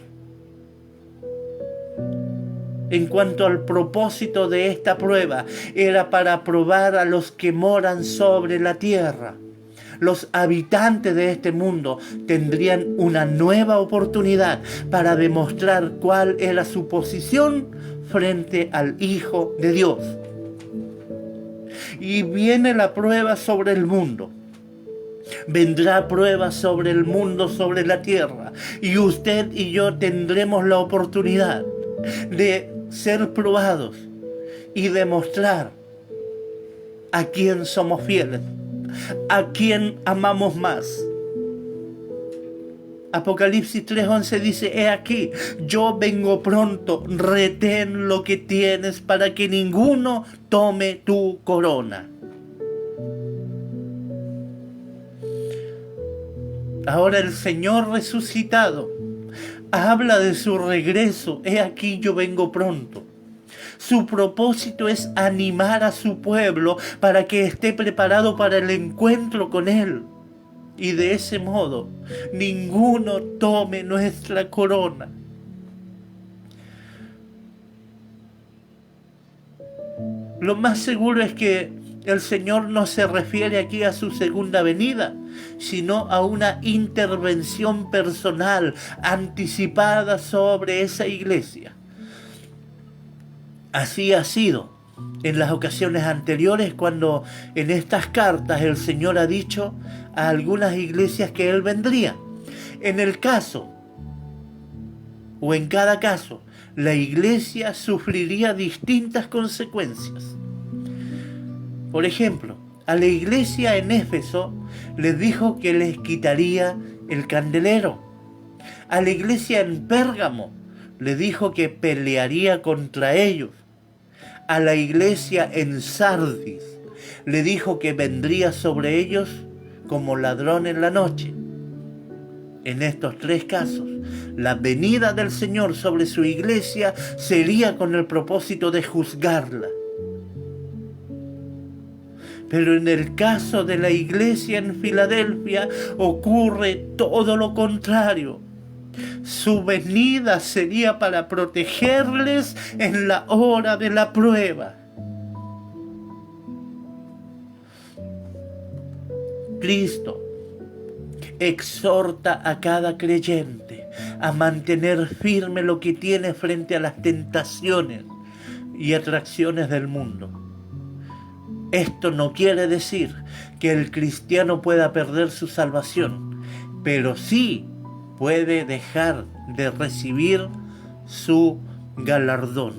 En cuanto al propósito de esta prueba, era para probar a los que moran sobre la tierra. Los habitantes de este mundo tendrían una nueva oportunidad para demostrar cuál era su posición frente al Hijo de Dios. Y viene la prueba sobre el mundo. Vendrá prueba sobre el mundo, sobre la tierra. Y usted y yo tendremos la oportunidad de ser probados y demostrar a quién somos fieles, a quién amamos más. Apocalipsis 3:11 dice: he aquí, yo vengo pronto, retén lo que tienes para que ninguno tome tu corona. Ahora el Señor resucitado habla de su regreso. He aquí yo vengo pronto. Su propósito es animar a su pueblo para que esté preparado para el encuentro con Él. Y de ese modo, ninguno tome nuestra corona. Lo más seguro es que el Señor no se refiere aquí a su segunda venida, sino a una intervención personal anticipada sobre esa iglesia. Así ha sido en las ocasiones anteriores, cuando en estas cartas el Señor ha dicho a algunas iglesias que Él vendría. En el caso, o en cada caso, la iglesia sufriría distintas consecuencias. Por ejemplo, a la iglesia en Éfeso les dijo que les quitaría el candelero. A la iglesia en Pérgamo le dijo que pelearía contra ellos. A la iglesia en Sardis le dijo que vendría sobre ellos como ladrón en la noche. En estos tres casos, la venida del Señor sobre su iglesia sería con el propósito de juzgarla. Pero en el caso de la iglesia en Filadelfia ocurre todo lo contrario. Su venida sería para protegerles en la hora de la prueba. Cristo exhorta a cada creyente a mantener firme lo que tiene frente a las tentaciones y atracciones del mundo. Esto no quiere decir que el cristiano pueda perder su salvación, pero sí puede dejar de recibir su galardón.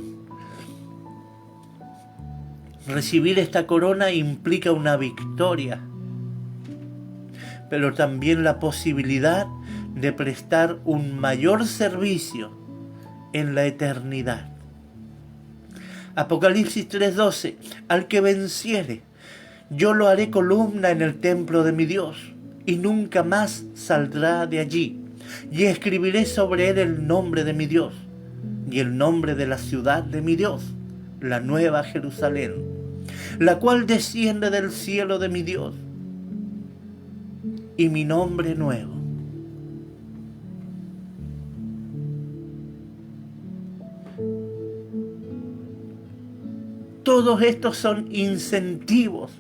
Recibir esta corona implica una victoria, pero también la posibilidad de prestar un mayor servicio en la eternidad. Apocalipsis 3:12, al que venciere, yo lo haré columna en el templo de mi Dios, y nunca más saldrá de allí. Y escribiré sobre él el nombre de mi Dios, y el nombre de la ciudad de mi Dios, la nueva Jerusalén, la cual desciende del cielo de mi Dios, y mi nombre nuevo. Todos estos son incentivos,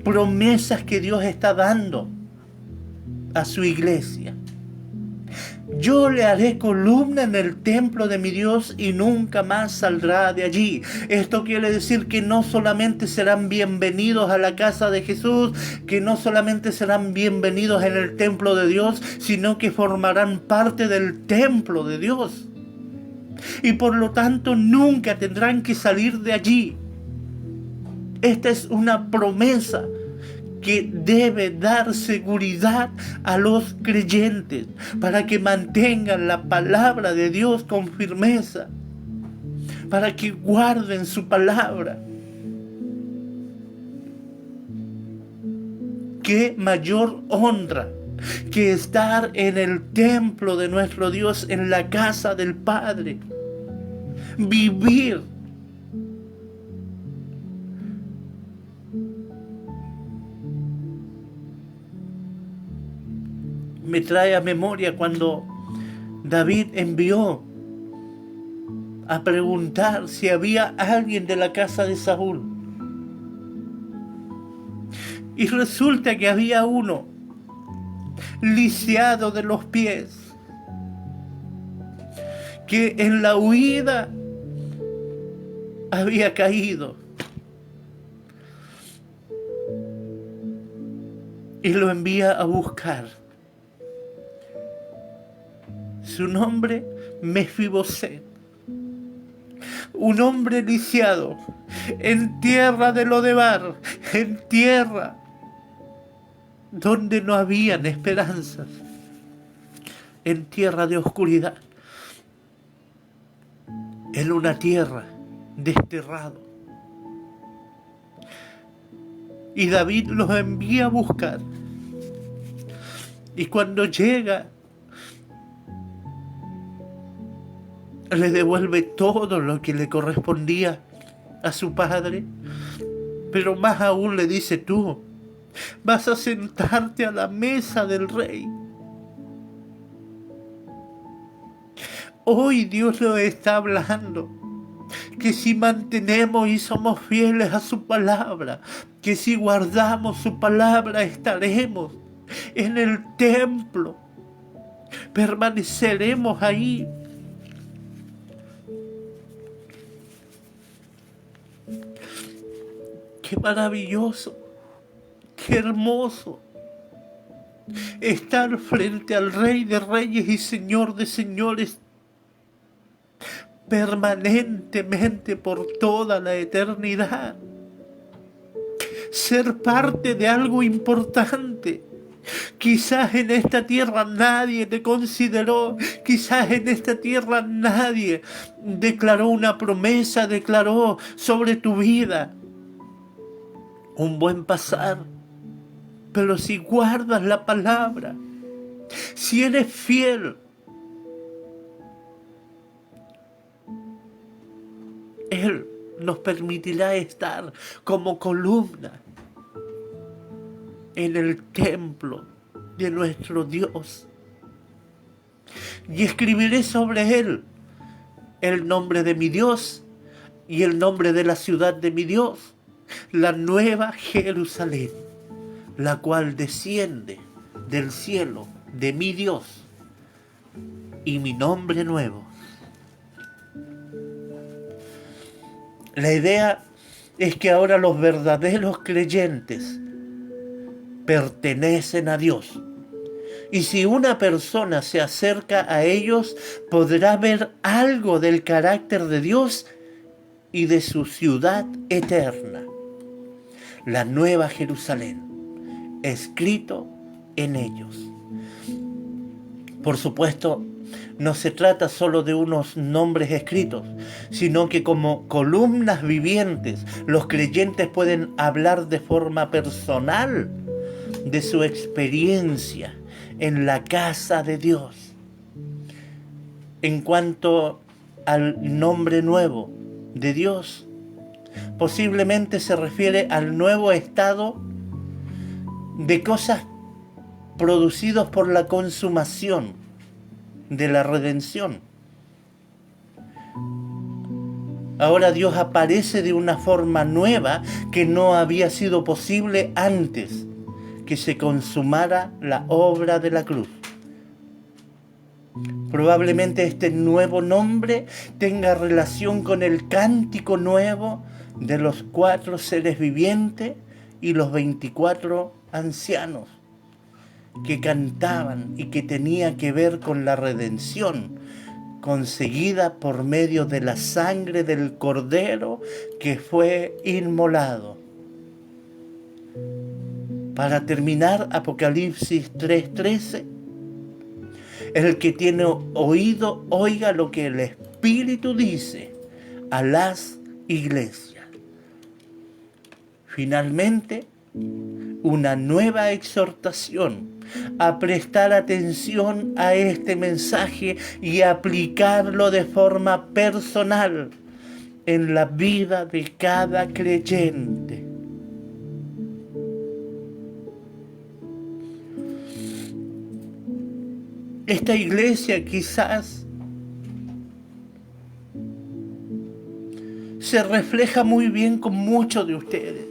promesas que Dios está dando a su iglesia. Yo le haré columna en el templo de mi Dios y nunca más saldrá de allí. Esto quiere decir que no solamente serán bienvenidos a la casa de Jesús, que no solamente serán bienvenidos en el templo de Dios, sino que formarán parte del templo de Dios. Y por lo tanto nunca tendrán que salir de allí. Esta es una promesa que debe dar seguridad a los creyentes para que mantengan la palabra de Dios con firmeza, para que guarden su palabra. Qué mayor honra que estar en el templo de nuestro Dios, en la casa del Padre. Vivir me trae a memoria cuando David envió a preguntar si había alguien de la casa de Saúl. Y resulta que había uno lisiado de los pies, que en la huida había caído. Y lo envía a buscar. Su nombre, Mefiboset. Un hombre lisiado, en tierra de Lodebar, en tierra donde no habían esperanzas, en tierra de oscuridad, en una tierra desterrado. Y David los envía a buscar. Y cuando llega le devuelve todo lo que le correspondía a su padre. Pero más aún le dice: tú vas a sentarte a la mesa del rey. Hoy Dios nos está hablando que si mantenemos y somos fieles a su palabra, que si guardamos su palabra, estaremos en el templo, permaneceremos ahí. Qué maravilloso, qué hermoso estar frente al Rey de Reyes y Señor de Señores, permanentemente por toda la eternidad. Ser parte de algo importante. Quizás en esta tierra nadie te consideró, quizás en esta tierra nadie declaró una promesa, declaró sobre tu vida un buen pasar. Pero si guardas la palabra, si eres fiel, Él nos permitirá estar como columna en el templo de nuestro Dios. Y escribiré sobre Él el nombre de mi Dios y el nombre de la ciudad de mi Dios, la nueva Jerusalén, la cual desciende del cielo de mi Dios, y mi nombre nuevo. La idea es que ahora los verdaderos creyentes pertenecen a Dios. Y si una persona se acerca a ellos, podrá ver algo del carácter de Dios y de su ciudad eterna, la nueva Jerusalén, escrito en ellos. Por supuesto, no se trata solo de unos nombres escritos, sino que como columnas vivientes, los creyentes pueden hablar de forma personal de su experiencia en la casa de Dios. En cuanto al nombre nuevo de Dios, posiblemente se refiere al nuevo estado de cosas producidos por la consumación de la redención. Ahora Dios aparece de una forma nueva que no había sido posible antes que se consumara la obra de la cruz. Probablemente este nuevo nombre tenga relación con el cántico nuevo de los 4 seres vivientes y los 24 ancianos que cantaban y que tenía que ver con la redención conseguida por medio de la sangre del Cordero que fue inmolado. Para terminar, Apocalipsis 3:13, el que tiene oído, oiga lo que el Espíritu dice a las iglesias. Finalmente, una nueva exhortación a prestar atención a este mensaje y aplicarlo de forma personal en la vida de cada creyente. Esta iglesia quizás se refleja muy bien con muchos de ustedes.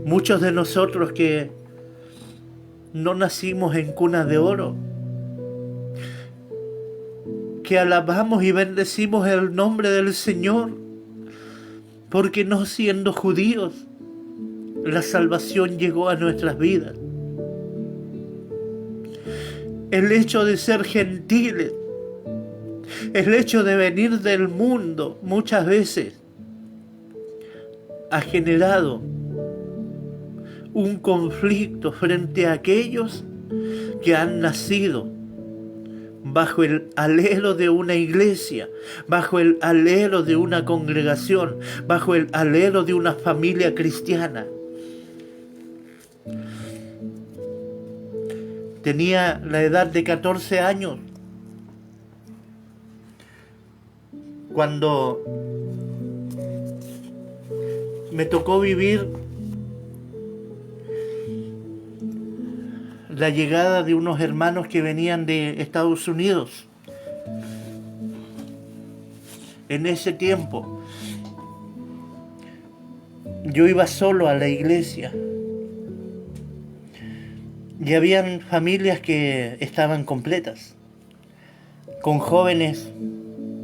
Muchos de nosotros que no nacimos en cuna de oro, que alabamos y bendecimos el nombre del Señor, porque no siendo judíos, la salvación llegó a nuestras vidas. El hecho de ser gentiles, el hecho de venir del mundo, muchas veces ha generado un conflicto frente a aquellos que han nacido bajo el alero de una iglesia, bajo el alero de una congregación, bajo el alero de una familia cristiana. Tenía la edad de 14 años cuando me tocó vivir la llegada de unos hermanos que venían de Estados Unidos. En ese tiempo yo iba solo a la iglesia y habían familias que estaban completas, con jóvenes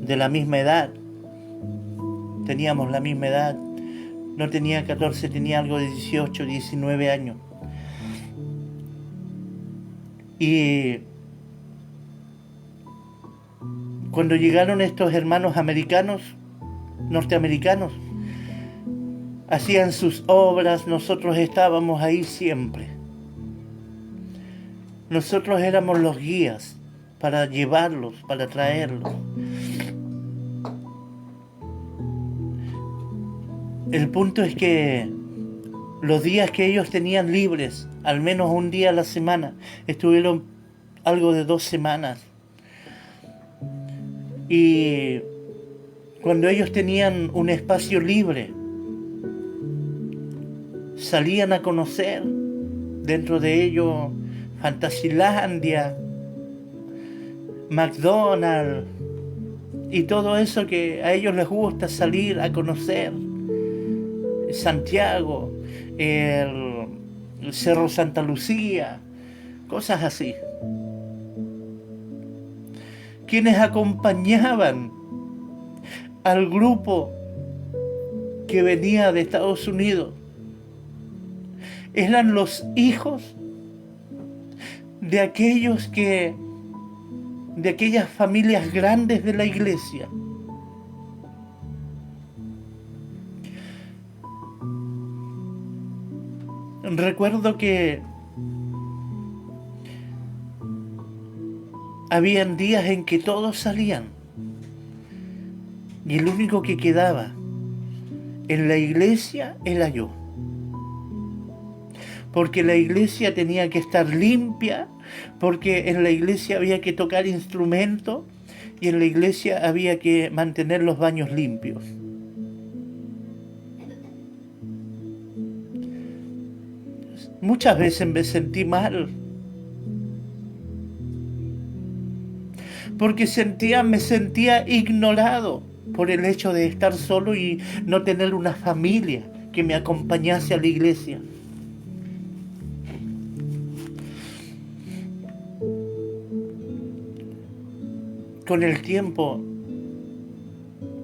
de la misma edad. Teníamos la misma edad. No tenía 14, tenía algo de 18, 19 años. Y cuando llegaron estos hermanos norteamericanos, hacían sus obras, nosotros estábamos ahí siempre. Nosotros éramos los guías para llevarlos, para traerlos. El punto es que los días que ellos tenían libres, al menos un día a la semana, estuvieron algo de 2 semanas. Y cuando ellos tenían un espacio libre, salían a conocer, dentro de ellos, Fantasilandia, McDonald's y todo eso que a ellos les gusta salir a conocer. Santiago, el Cerro Santa Lucía, cosas así. Quienes acompañaban al grupo que venía de Estados Unidos eran los hijos de aquellas familias grandes de la iglesia. Recuerdo que habían días en que todos salían y el único que quedaba en la iglesia era yo. Porque la iglesia tenía que estar limpia, porque en la iglesia había que tocar instrumentos y en la iglesia había que mantener los baños limpios. Muchas veces me sentí mal, porque me sentía ignorado por el hecho de estar solo y no tener una familia que me acompañase a la iglesia. Con el tiempo,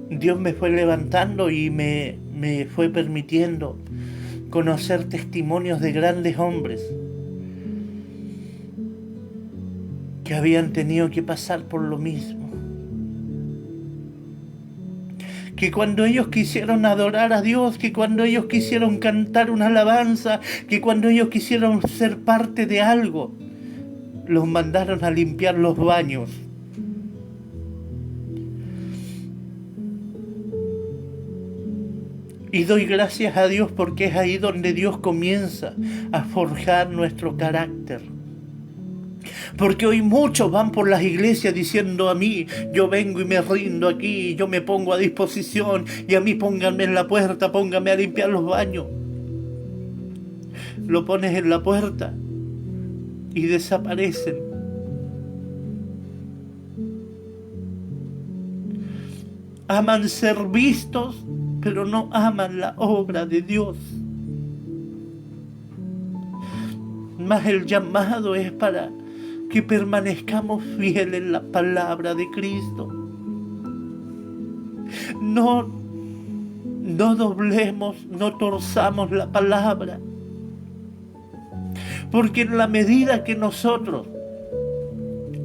Dios me fue levantando y me fue permitiendo conocer testimonios de grandes hombres que habían tenido que pasar por lo mismo. Que cuando ellos quisieron adorar a Dios, que cuando ellos quisieron cantar una alabanza, que cuando ellos quisieron ser parte de algo, los mandaron a limpiar los baños. Y doy gracias a Dios porque es ahí donde Dios comienza a forjar nuestro carácter. Porque hoy muchos van por las iglesias diciendo a mí, yo vengo y me rindo aquí, yo me pongo a disposición y a mí pónganme en la puerta, pónganme a limpiar los baños. Lo pones en la puerta y desaparecen. Aman ser vistos, pero no aman la obra de Dios. Mas el llamado es para que permanezcamos fieles en la palabra de Cristo. No doblemos, no torzamos la palabra. Porque en la medida que nosotros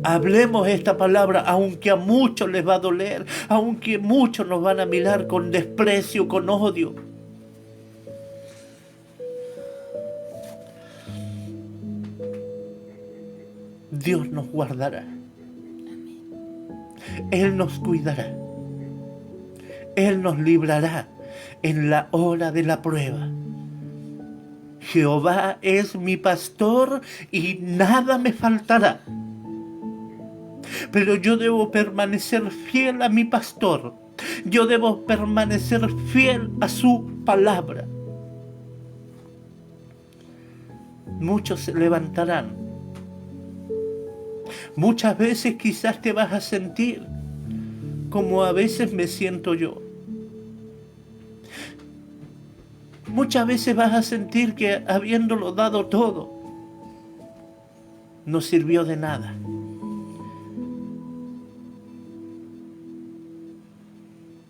hablemos esta palabra, aunque a muchos les va a doler, aunque muchos nos van a mirar con desprecio, con odio, Dios nos guardará. Él nos cuidará. Él nos librará en la hora de la prueba. Jehová es mi pastor y nada me faltará. Pero yo debo permanecer fiel a mi pastor Yo debo permanecer fiel a su palabra. Muchos se levantarán. Muchas veces quizás te vas a sentir como a veces me siento yo. Muchas veces vas a sentir que habiéndolo dado todo, no sirvió de nada.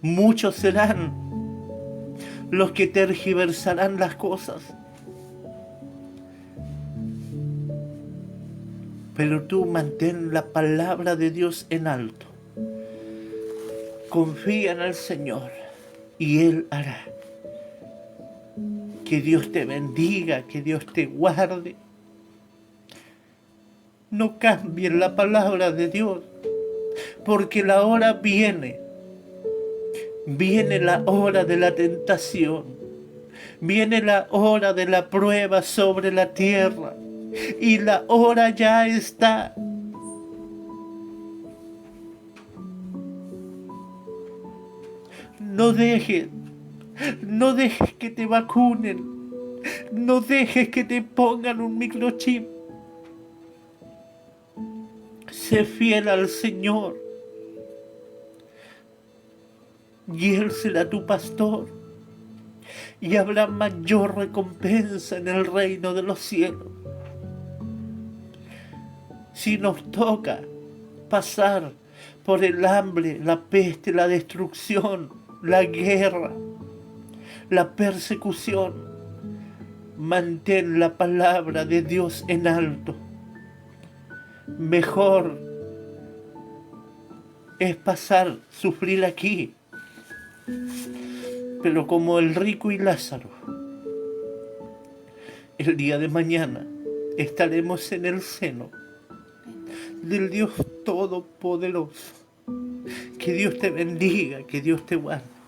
Muchos serán los que tergiversarán las cosas. Pero tú mantén la palabra de Dios en alto. Confía en el Señor y Él hará. Que Dios te bendiga, que Dios te guarde. No cambien la palabra de Dios, porque la hora viene. Viene la hora de la tentación. Viene la hora de la prueba sobre la tierra. Y la hora ya está. No dejes que te vacunen. No dejes que te pongan un microchip. Sé fiel al Señor. Y Él será tu pastor. Y habrá mayor recompensa en el reino de los cielos. Si nos toca pasar por el hambre, la peste, la destrucción, la guerra, la persecución, mantén la palabra de Dios en alto. Mejor es sufrir aquí, pero como el rico y Lázaro, el día de mañana estaremos en el seno del Dios Todopoderoso. Que Dios te bendiga, que Dios te guarde.